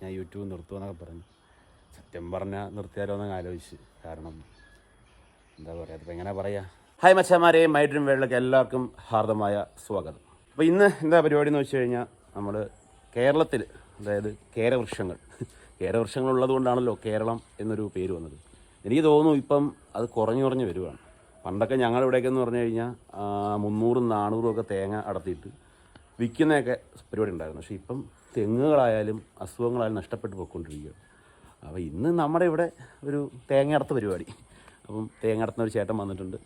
ഞാൻ യൂട്യൂബ് നിർത്തുമെന്നൊക്കെ പറഞ്ഞു. സത്യം പറഞ്ഞാൽ നിർത്തിയാലോ എന്നൊക്കെ ആലോചിച്ച്. കാരണം എന്താ പറയുക, അതിപ്പോൾ എങ്ങനെ പറയുക. ഹായ് മച്ചാമാരെ, മൈ ഡ്രീം വേൾഡിലേക്ക് എല്ലാവർക്കും ഹാർദമായ സ്വാഗതം. അപ്പോൾ ഇന്ന് എന്താ പരിപാടി എന്ന് വെച്ച് കഴിഞ്ഞാൽ, നമ്മൾ കേരളത്തിൽ, അതായത് കേരവൃക്ഷങ്ങൾ ഉള്ളത് കൊണ്ടാണല്ലോ കേരളം എന്നൊരു പേര് വന്നത്. എനിക്ക് തോന്നുന്നു ഇപ്പം അത് കുറഞ്ഞു വരുവാണ്. പണ്ടൊക്കെ ഞങ്ങളുടെ ഇവിടേക്ക് എന്ന് പറഞ്ഞു കഴിഞ്ഞാൽ 300-400 ഒക്കെ തേങ്ങ അടത്തിയിട്ട് വിൽക്കുന്നതൊക്കെ പരിപാടി ഉണ്ടായിരുന്നു. പക്ഷേ ഇപ്പം തെങ്ങുകളായാലും അസുഖങ്ങളായാലും നഷ്ടപ്പെട്ട് പോയിക്കൊണ്ടിരിക്കുക. അപ്പോൾ ഇന്ന് നമ്മുടെ ഇവിടെ ഒരു തേങ്ങ അടത്ത പരിപാടി. അപ്പം തേങ്ങ അടത്തുന്ന ഒരു ചേട്ടൻ വന്നിട്ടുണ്ട്.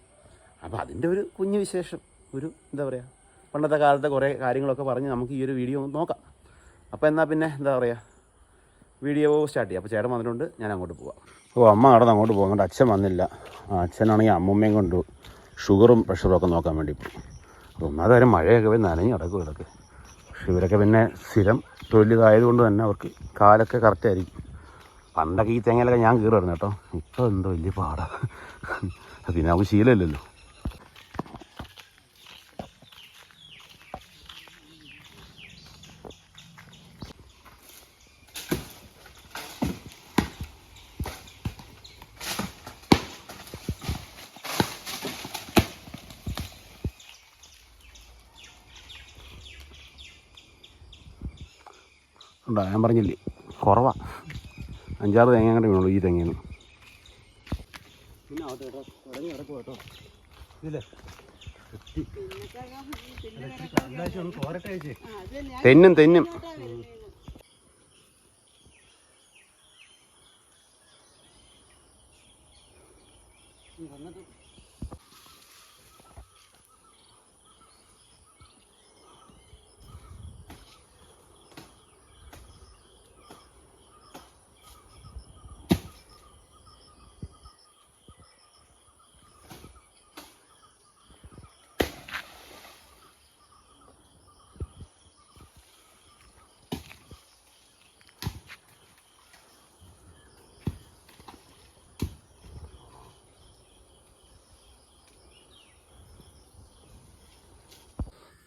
അപ്പോൾ അതിൻ്റെ ഒരു കുഞ്ഞു വിശേഷം, ഒരു എന്താ പറയുക, പണ്ടത്തെ കാലത്തെ കുറേ കാര്യങ്ങളൊക്കെ പറഞ്ഞ് നമുക്ക് ഈ ഒരു വീഡിയോ നോക്കാം. അപ്പോൾ എന്നാൽ പിന്നെ എന്താ പറയുക, വീഡിയോ സ്റ്റാർട്ട് ചെയ്യാം. അപ്പോൾ ചേട്ടൻ വന്നിട്ടുണ്ട്, ഞാൻ അങ്ങോട്ട് പോവാം. അമ്മ നടന്ന് അങ്ങോട്ട് പോകുന്നുണ്ട്, അച്ഛൻ വന്നില്ല. അച്ഛനാണെങ്കിൽ അമ്മമ്മയും കൊണ്ട് ഷുഗറും പ്രഷറും ഒക്കെ നോക്കാൻ വേണ്ടി പോകും. അപ്പോൾ ഒന്നാമത് മഴയൊക്കെ പോയി നനഞ്ഞ് കിടക്കും ഇതൊക്കെ. പക്ഷെ ഇവരൊക്കെ പിന്നെ സ്ഥിരം തൊഴിലിതായതുകൊണ്ട് തന്നെ അവർക്ക് കാലൊക്കെ കറക്റ്റായിരിക്കും. പണ്ടൊക്കെ ഈ തേങ്ങയിലൊക്കെ ഞാൻ കയറുമായിരുന്നു കേട്ടോ. ഇപ്പോൾ എന്തോ വലിയ പാടാണ്. പിന്നെ നമുക്ക് ശീലമില്ലല്ലോ. ഉണ്ടോ, ഞാൻ പറഞ്ഞില്ലേ കുറവാണ്. 5-6 തേങ്ങ കണ്ടേ വീണുള്ളൂ ഈ തെങ്ങയിൽ. തെന്നും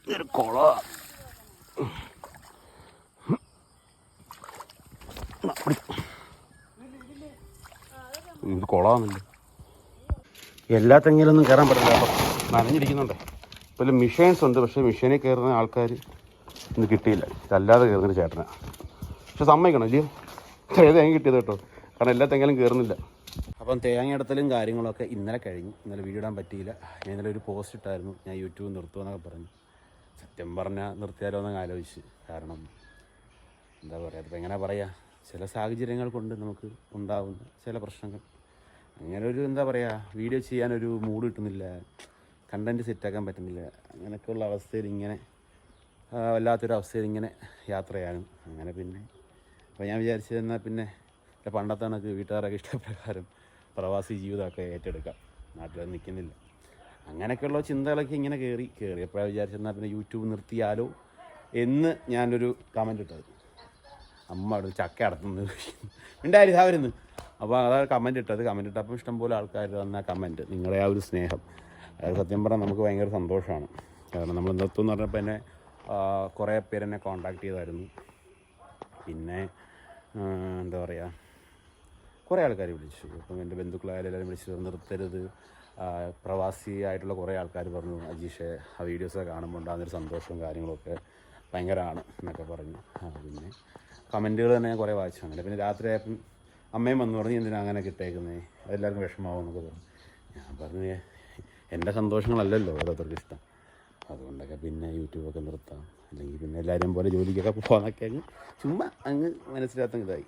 ഒരു കുള. ഇത് കുളമാണല്ലോ. എല്ലാ തെങ്ങിലൊന്നും കയറാൻ പറ്റില്ല, അപ്പം നനഞ്ഞിരിക്കുന്നുണ്ട്. ഇപ്പോൾ മിഷീൻസ് ഉണ്ട്, പക്ഷേ മിഷീനിൽ കയറുന്ന ആൾക്കാർ ഇന്ന് കിട്ടിയില്ല. ഇതല്ലാതെ കയറുന്നൊരു ചേട്ടനാണ്. പക്ഷെ സമ്മതിക്കണം ഇല്ലയോ, തേങ്ങ കിട്ടിയത് കേട്ടോ. കാരണം എല്ലാ തെങ്ങിലും കയറുന്നില്ല. അപ്പം തേങ്ങയിടത്തലും കാര്യങ്ങളൊക്കെ ഇന്നലെ കഴിഞ്ഞു. ഇന്നലെ വീഡിയോ ഇടാൻ പറ്റിയില്ല. ഞാൻ ഇന്നലെ ഒരു പോസ്റ്റ് ഇട്ടായിരുന്നു, ഞാൻ യൂട്യൂബ് നിർത്തുമെന്നൊക്കെ പറഞ്ഞു. സത്യം പറഞ്ഞാൽ നിർത്തിയാലോ എന്നൊക്കെ ആലോചിച്ച്. കാരണം എന്താ പറയുക, അതിപ്പോൾ എങ്ങനെ പറയുക, ചില സാഹചര്യങ്ങൾ കൊണ്ട് നമുക്ക് ഉണ്ടാകുന്ന ചില പ്രശ്നങ്ങൾ. അങ്ങനെ ഒരു എന്താ പറയുക, വീഡിയോ ചെയ്യാനൊരു മൂഡ് കിട്ടുന്നില്ല, കണ്ടൻറ്റ് സെറ്റാക്കാൻ പറ്റുന്നില്ല. അങ്ങനെയൊക്കെയുള്ള അവസ്ഥയിൽ ഇങ്ങനെ വല്ലാത്തൊരു അവസ്ഥയിൽ ഇങ്ങനെ യാത്ര ചെയ്യാനും. അങ്ങനെ പിന്നെ അപ്പോൾ ഞാൻ വിചാരിച്ചത് എന്നാൽ പിന്നെ പണ്ടത്തെ കണക്ക് വീട്ടുകാരൊക്കെ ഇഷ്ടപ്രകാരം പ്രവാസി ജീവിതമൊക്കെ ഏറ്റെടുക്കാം, നാട്ടിലൊന്നും നിൽക്കുന്നില്ല. അങ്ങനെയൊക്കെയുള്ള ചിന്തകളൊക്കെ ഇങ്ങനെ കയറിയപ്പോഴാണ് വിചാരിച്ചെന്നാൽ പിന്നെ യൂട്യൂബ് നിർത്തിയാലോ എന്ന് ഞാനൊരു കമൻറ്റ് ഇട്ടത്. അമ്മ അവിടെ ചക്ക അടത്തുന്നു ഉണ്ടായിരുന്നു ഇതാവരുന്ന്. അപ്പോൾ അതാണ് കമൻറ്റ് ഇട്ടപ്പോൾ ഇഷ്ടംപോലെ ആൾക്കാർ തന്ന കമൻറ്റ്, നിങ്ങളുടെ ആ ഒരു സ്നേഹം, അത് സത്യം പറഞ്ഞാൽ നമുക്ക് ഭയങ്കര സന്തോഷമാണ്. കാരണം നമ്മൾ നിർത്തുമെന്ന് പറഞ്ഞപ്പോൾ എന്നെ കുറേ പേരെന്നെ കോൺടാക്ട് ചെയ്തായിരുന്നു. പിന്നെ എന്താ പറയുക, കുറേ ആൾക്കാർ വിളിച്ചു. അപ്പം എൻ്റെ ബന്ധുക്കളായാലും എല്ലാവരും വിളിച്ചു, നിർത്തരുത്. പ്രവാസി ആയിട്ടുള്ള കുറേ ആൾക്കാർ പറഞ്ഞു, അജീഷെ ആ വീഡിയോസൊക്കെ കാണുമ്പോൾ ഉണ്ടാകുന്നൊരു സന്തോഷവും കാര്യങ്ങളൊക്കെ ഭയങ്കരമാണ് എന്നൊക്കെ പറഞ്ഞു. പിന്നെ കമൻറ്റുകൾ തന്നെ ഞാൻ കുറേ വായിച്ചു. അങ്ങനെ പിന്നെ രാത്രിയായപ്പം അമ്മയും വന്നു പറഞ്ഞു, എന്തിനാണ് അങ്ങനെ കിട്ടേക്കുന്നത്, അതെല്ലാവർക്കും വിഷമമാവും എന്നൊക്കെ പറഞ്ഞു. ഞാൻ പറഞ്ഞു, എൻ്റെ സന്തോഷങ്ങളല്ലല്ലോ ഓരോരുത്തർക്ക് ഇഷ്ടം, അതുകൊണ്ടൊക്കെ പിന്നെ യൂട്യൂബൊക്കെ നിർത്താം, അല്ലെങ്കിൽ പിന്നെ എല്ലാവരും പോലെ ജോലിക്കൊക്കെ പോകാനൊക്കെ ചുമ്മാ മനസ്സിലാത്ത ഇതായി.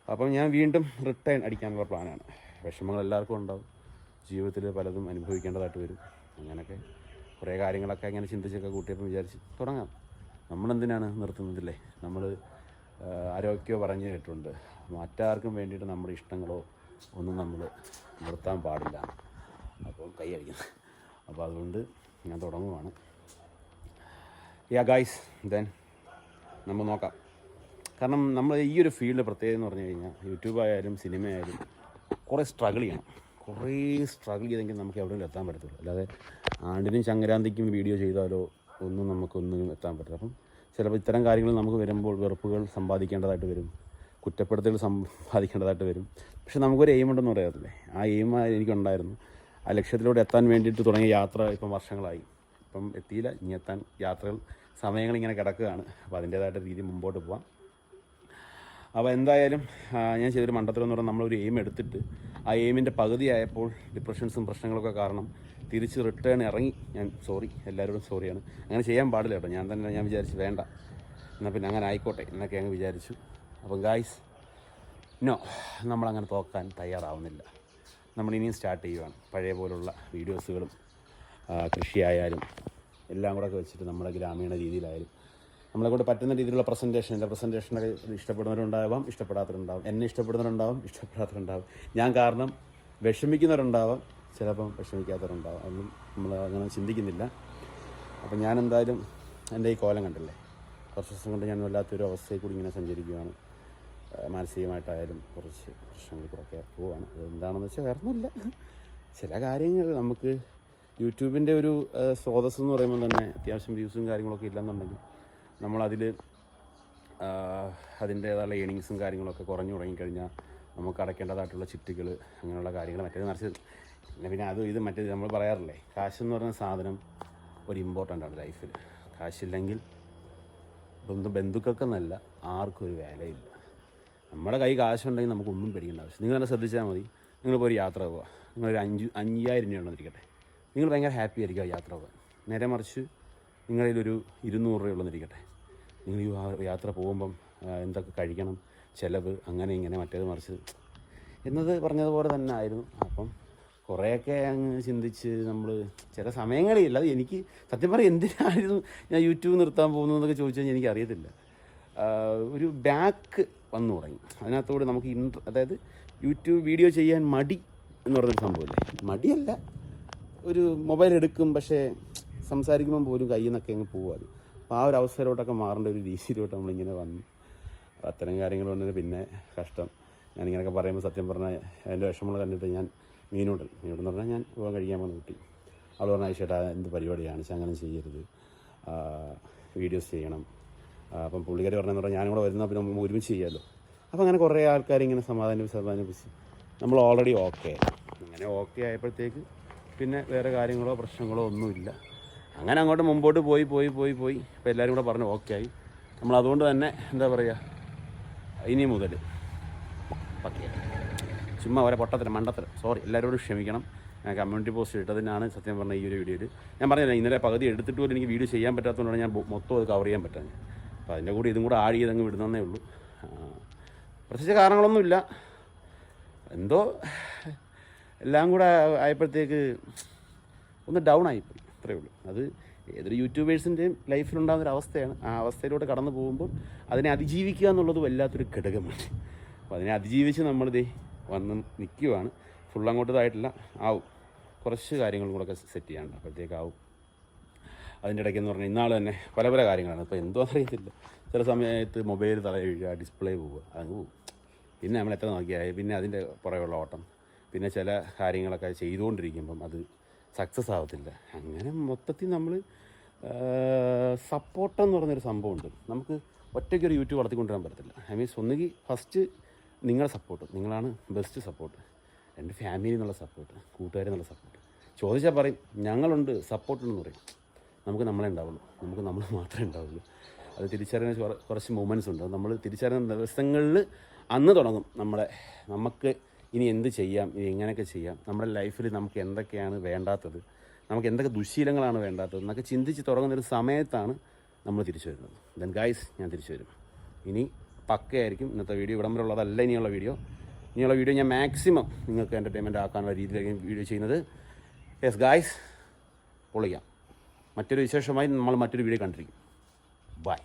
അപ്പം ഞാൻ വീണ്ടും റിട്ടേൺ അടിക്കാനുള്ള പ്ലാനാണ്. വിഷമങ്ങൾ എല്ലാവർക്കും ഉണ്ടാവും, ജീവിതത്തിൽ പലതും അനുഭവിക്കേണ്ടതായിട്ട് വരും. അങ്ങനെയൊക്കെ കുറേ കാര്യങ്ങളൊക്കെ അങ്ങനെ ചിന്തിച്ചൊക്കെ കൂട്ടിയപ്പോൾ വിചാരിച്ച് തുടങ്ങാം. നമ്മളെന്തിനാണ് നിർത്തുന്നതില്ലേ, നമ്മൾ ആരോഗ്യമോ പറഞ്ഞു കേട്ടിട്ടുണ്ട്, മറ്റാർക്കും വേണ്ടിയിട്ട് നമ്മുടെ ഇഷ്ടങ്ങളോ ഒന്നും നമ്മൾ നിർത്താൻ പാടില്ല. അപ്പോൾ കൈ അടിക്കുന്നത്. അപ്പോൾ അതുകൊണ്ട് ഞാൻ തുടങ്ങുവാണ്. ഗായ്സ്, ദെൻ നമ്മൾ നോക്കാം. കാരണം നമ്മൾ ഈ ഒരു ഫീൽഡ് പ്രത്യേകത എന്ന് പറഞ്ഞു കഴിഞ്ഞാൽ, യൂട്യൂബ് ആയാലും സിനിമ ആയാലും കുറേ സ്ട്രഗിൾ ചെയ്തെങ്കിൽ നമുക്ക് എവിടെയും എത്താൻ പറ്റത്തുള്ളൂ. അല്ലാതെ ആണ്ടിനും സംക്രാന്തിക്കും വീഡിയോ ചെയ്താലോ ഒന്നും നമുക്കൊന്നും എത്താൻ പറ്റില്ല. അപ്പം ചിലപ്പോൾ ഇത്തരം കാര്യങ്ങൾ നമുക്ക് വരുമ്പോൾ വെറുപ്പുകൾ സമ്പാദിക്കേണ്ടതായിട്ട് വരും, കുറ്റപ്പെടുത്തലുകൾ സമ്പാദിക്കേണ്ടതായിട്ട് വരും. പക്ഷെ നമുക്കൊരു എയിമുണ്ടെന്ന് പറയാറില്ലേ, ആ എയിം എനിക്കുണ്ടായിരുന്നു. ആ ലക്ഷ്യത്തിലൂടെ എത്താൻ വേണ്ടിയിട്ട് തുടങ്ങിയ യാത്ര ഇപ്പം വർഷങ്ങളായി. ഇപ്പം എത്തിയില്ല, ഇനി എത്താൻ യാത്രകൾ സമയങ്ങളിങ്ങനെ കിടക്കുകയാണ്. അപ്പോൾ അതിൻ്റേതായിട്ട് രീതി മുമ്പോട്ട് പോകാം. അപ്പോൾ എന്തായാലും ഞാൻ ചെയ്തൊരു മണ്ടത്തരം പറഞ്ഞാൽ നമ്മളൊരു എയിം എടുത്തിട്ട് ആ എയിമിൻ്റെ പകുതിയായപ്പോൾ ഡിപ്രഷൻസും പ്രശ്നങ്ങളൊക്കെ കാരണം തിരിച്ച് റിട്ടേൺ ഇറങ്ങി. ഞാൻ എല്ലാവരോടും സോറിയാണ്. അങ്ങനെ ചെയ്യാൻ പാടില്ല കേട്ടോ. ഞാൻ വിചാരിച്ചു വേണ്ട, എന്നാൽ പിന്നെ അങ്ങനെ ആയിക്കോട്ടെ എന്നൊക്കെ അങ്ങ് വിചാരിച്ചു. അപ്പം ഗായ്സ്, നമ്മളങ്ങനെ തോക്കാൻ തയ്യാറാവുന്നില്ല. നമ്മളിനിയും സ്റ്റാർട്ട് ചെയ്യുവാണ്. പഴയ പോലുള്ള വീഡിയോസുകളും കൃഷിയായാലും എല്ലാം കൂടെ വെച്ചിട്ട് നമ്മുടെ ഗ്രാമീണ രീതിയിലായാലും നമ്മളെ കൊണ്ട് പറ്റുന്ന രീതിയിലുള്ള പ്രസൻറ്റേഷനൊക്കെ ഇഷ്ടപ്പെടുന്നവരുണ്ടാവാം, ഇഷ്ടപ്പെടാത്തവരുണ്ടാവും. എന്നെ ഇഷ്ടപ്പെടുന്നവരുണ്ടാവും, ഇഷ്ടപ്പെടാത്തവരുണ്ടാവും. ഞാൻ കാരണം വിഷമിക്കുന്നവരുണ്ടാവാം, ചിലപ്പം വിഷമിക്കാത്തവരുണ്ടാവും. അതൊന്നും നമ്മൾ അങ്ങനെ ചിന്തിക്കുന്നില്ല. അപ്പം ഞാൻ എന്തായാലും എൻ്റെ ഈ കോലം കണ്ടില്ലേ, കുറച്ച് ദിവസം കൊണ്ട് ഞാൻ വല്ലാത്തൊരു അവസ്ഥയിൽ കൂടി ഇങ്ങനെ സഞ്ചരിക്കുകയാണ്. മാനസികമായിട്ടായാലും കുറച്ച് പ്രശ്നങ്ങളിൽ കൂടെയൊക്കെ പോവുകയാണ്. അതെന്താണെന്ന് വെച്ചാൽ വേറൊന്നുമില്ല. ചില കാര്യങ്ങൾ നമുക്ക് യൂട്യൂബിൻ്റെ ഒരു സ്രോതസ്സ് എന്ന് പറയുമ്പോൾ തന്നെ അത്യാവശ്യം വ്യൂസും കാര്യങ്ങളൊക്കെ ഇല്ലെന്നുണ്ടെങ്കിൽ നമ്മളതിൽ അതിൻ്റേതായുള്ള ഏണിങ്സും കാര്യങ്ങളൊക്കെ കുറഞ്ഞു തുടങ്ങിക്കഴിഞ്ഞാൽ നമുക്ക് അടയ്ക്കേണ്ടതായിട്ടുള്ള ചിട്ടുകൾ അങ്ങനെയുള്ള കാര്യങ്ങൾ മറ്റേത് മറിച്ച് പിന്നെ ഇത് മറ്റേത് നമ്മൾ പറയാറില്ലേ, കാശെന്ന് പറയുന്ന സാധനം ഒരു ഇമ്പോർട്ടൻ്റ് ആണ് ലൈഫിൽ. കാശില്ലെങ്കിൽ ബന്ധുക്കൾക്കെന്നല്ല ആർക്കും ഒരു വിലയില്ല. നമ്മുടെ കൈ കാശുണ്ടെങ്കിൽ നമുക്കൊന്നും പേടിക്കേണ്ട ആവശ്യം. നിങ്ങൾ തന്നെ ശ്രദ്ധിച്ചാൽ മതി. നിങ്ങളിപ്പോൾ ഒരു യാത്ര പോവുക, നിങ്ങളൊരു 5,000 രൂപ ഉണ്ടെന്നിരിക്കട്ടെ, നിങ്ങൾ ഭയങ്കര ഹാപ്പി ആയിരിക്കും ആ യാത്ര പോകാൻ. നേരെ മറിച്ച് നിങ്ങളിലൊരു 200 രൂപ ഉള്ളെന്നിരിക്കട്ടെ, നിങ്ങൾ ഈ യാത്ര പോകുമ്പം എന്തൊക്കെ കഴിക്കണം, ചിലവ്, അങ്ങനെ ഇങ്ങനെ മറ്റേത് മറിച്ച് എന്നത് പറഞ്ഞതുപോലെ തന്നെ ആയിരുന്നു. അപ്പം കുറേയൊക്കെ അങ്ങ് ചിന്തിച്ച് നമ്മൾ ചില സമയങ്ങളില്ല. അത് എനിക്ക് സത്യം പറയാം എന്തിനായിരുന്നു ഞാൻ യൂട്യൂബ് നിർത്താൻ പോകുന്നതെന്നൊക്കെ ചോദിച്ചു കഴിഞ്ഞാൽ എനിക്കറിയത്തില്ല. ഒരു ബാക്ക് വന്നു തുടങ്ങി. അതിനകത്തോട് നമുക്ക് അതായത് യൂട്യൂബ് വീഡിയോ ചെയ്യാൻ മടി എന്ന് പറഞ്ഞൊരു സംഭവമില്ലേ, മടിയല്ല, ഒരു മൊബൈൽ എടുക്കും പക്ഷേ സംസാരിക്കുമ്പം പോലും കയ്യിൽ നിന്നൊക്കെ അങ്ങ് പോകും. അത് അപ്പോൾ ആ ഒരു അവസരത്തോട്ടൊക്കെ മാറേണ്ട ഒരു രീതിയിലോട്ട് നമ്മളിങ്ങനെ വന്നു. അത്തരം കാര്യങ്ങൾ കൊണ്ട് പിന്നെ കഷ്ടം. ഞാനിങ്ങനെയൊക്കെ പറയുമ്പോൾ സത്യം പറഞ്ഞാൽ അതിൻ്റെ വിഷമങ്ങൾ കണ്ടിട്ട് ഞാൻ മീനോടെന്ന് പറഞ്ഞാൽ ഞാൻ പോകാൻ കഴിക്കാൻ വന്ന കുട്ടി, അവൾ പറഞ്ഞാൽ ചേട്ടാ എന്ത് പരിപാടിയാണ്, അങ്ങനെ ചെയ്യരുത്, വീഡിയോസ് ചെയ്യണം. അപ്പം പുള്ളിക്കാരി പറഞ്ഞതെന്ന് പറഞ്ഞാൽ ഞാനും കൂടെ വരുന്ന പിന്നെ നമ്മൾ ഒരുമിച്ച് ചെയ്യാമല്ലോ. അപ്പോൾ അങ്ങനെ കുറേ ആൾക്കാരിങ്ങനെ സമാധാനിപ്പിച്ച് നമ്മൾ ഓൾറെഡി അങ്ങനെ ആയപ്പോഴത്തേക്ക് പിന്നെ വേറെ കാര്യങ്ങളോ പ്രശ്നങ്ങളോ ഒന്നുമില്ല. അങ്ങനെ അങ്ങോട്ട് മുമ്പോട്ട് പോയി ഇപ്പോൾ എല്ലാവരും കൂടെ പറഞ്ഞ് ആയി. നമ്മൾ അതുകൊണ്ട് തന്നെ എന്താ പറയുക, ഇനി മുതൽ ചുമ്മാ ഒരേ മണ്ടത്തരം എല്ലാവരോടും ക്ഷമിക്കണം. ഞാൻ കമ്മ്യൂണിറ്റി പോസ്റ്റ് ഇട്ടതിനാണ് സത്യം പറഞ്ഞ ഈ ഒരു വീഡിയോയിൽ ഞാൻ പറഞ്ഞില്ല, ഇന്നലെ പകുതി എടുത്തിട്ട് പോലും എനിക്ക് വീഡിയോ ചെയ്യാൻ പറ്റാത്തതുകൊണ്ടാണ് ഞാൻ മൊത്തം അത് കവർ ചെയ്യാൻ പറ്റാഞ്ഞത്. അപ്പോൾ അതിൻ്റെ കൂടെ ഇതും കൂടെ ആഡ് ചെയ്തങ്ങ് വിടുന്നതേ ഉള്ളൂ. പ്രത്യേകിച്ച് കാരണങ്ങളൊന്നുമില്ല, എന്തോ എല്ലാം കൂടെ ആയപ്പോഴത്തേക്ക് ഒന്ന് ഡൗൺ ആയിപ്പോയി, അത്രയേ ഉള്ളൂ. അത് ഏതൊരു യൂട്യൂബേഴ്സിൻ്റെയും ലൈഫിലുണ്ടാകുന്നൊരു അവസ്ഥയാണ്. ആ അവസ്ഥയിലൂടെ കടന്നു പോകുമ്പോൾ അതിനെ അതിജീവിക്കുക എന്നുള്ളത് വല്ലാത്തൊരു ഘടകമാണ്. അപ്പോൾ അതിനെ അതിജീവിച്ച് നമ്മളിതേ വന്ന് നിൽക്കുകയാണ്. ഫുൾ അങ്ങോട്ടതായിട്ടില്ല, ആവും, കുറച്ച് കാര്യങ്ങളും കൂടെ സെറ്റ് ചെയ്യാനുണ്ട്, അപ്പോഴത്തേക്കാവും. അതിൻ്റെ ഇടയ്ക്കെന്ന് പറഞ്ഞാൽ ഇന്നാൾ തന്നെ പല കാര്യങ്ങളാണ്. ഇപ്പോൾ എന്തോ അറിയത്തില്ല, ചില സമയത്ത് മൊബൈൽ വീഴുക, ഡിസ്പ്ലേ പോവുക, അതങ്ങ് പോവും. പിന്നെ നമ്മൾ എത്ര നോക്കിയാൽ പിന്നെ അതിൻ്റെ പുറകെയുള്ള ഓട്ടം, പിന്നെ ചില കാര്യങ്ങളൊക്കെ ചെയ്തുകൊണ്ടിരിക്കുമ്പം അത് സക്സസ് ആവത്തില്ല. അങ്ങനെ മൊത്തത്തിൽ നമ്മൾ സപ്പോർട്ടെന്ന് പറഞ്ഞൊരു സംഭവമുണ്ട്. നമുക്ക് ഒറ്റയ്ക്കൊരു യൂട്യൂബ് വളർത്തിക്കൊണ്ടുവരാൻ പറ്റത്തില്ല. ഒന്നുകിൽ ഫസ്റ്റ് നിങ്ങളുടെ സപ്പോർട്ട്, നിങ്ങളാണ് ബെസ്റ്റ് സപ്പോർട്ട്. എൻ്റെ ഫാമിലി എന്നുള്ള സപ്പോർട്ട്, കൂട്ടുകാരെന്നുള്ള എന്നുള്ള സപ്പോർട്ട്. ചോദിച്ചാൽ പറയും ഞങ്ങളുണ്ട്, സപ്പോർട്ടുണ്ടെന്ന് പറയും. നമുക്ക് നമ്മളെ ഉണ്ടാവുള്ളൂ, നമുക്ക് നമ്മൾ മാത്രമേ ഉണ്ടാവുള്ളൂ. അത് തിരിച്ചറിയുന്ന കുറച്ച് മൊമെൻറ്റ്സ് ഉണ്ട്. നമ്മൾ തിരിച്ചറിയുന്ന ദിവസങ്ങളിൽ അന്ന് തുടങ്ങും നമുക്ക് ഇനി എന്ത് ചെയ്യാം, ഇനി എങ്ങനെയൊക്കെ ചെയ്യാം, നമ്മുടെ ലൈഫിൽ നമുക്ക് എന്തൊക്കെയാണ് വേണ്ടാത്തത്, നമുക്ക് എന്തൊക്കെ ദുശ്ശീലങ്ങളാണ് വേണ്ടാത്തത് എന്നൊക്കെ ചിന്തിച്ച് തുടങ്ങുന്നൊരു സമയത്താണ് നമ്മൾ തിരിച്ചു വരുന്നത്. ദെൻ ഗൈസ്, ഞാൻ തിരിച്ചു വരും. ഇനി പക്കയായിരിക്കും ഇന്നത്തെ വീഡിയോ. ഇവിടം വരെ ഉള്ളതല്ല ഇനിയുള്ള വീഡിയോ ഞാൻ മാക്സിമം നിങ്ങൾക്ക് എൻ്റർടൈൻമെൻറ്റ് ആക്കാനുള്ള രീതിയിലായിരിക്കും വീഡിയോ ചെയ്യുന്നത്. യെസ് ഗൈസ്, പൊളിക്കാം. മറ്റൊരു വിശേഷമായി നമ്മൾ മറ്റൊരു വീഡിയോ കണ്ടിരിക്കും. ബൈ.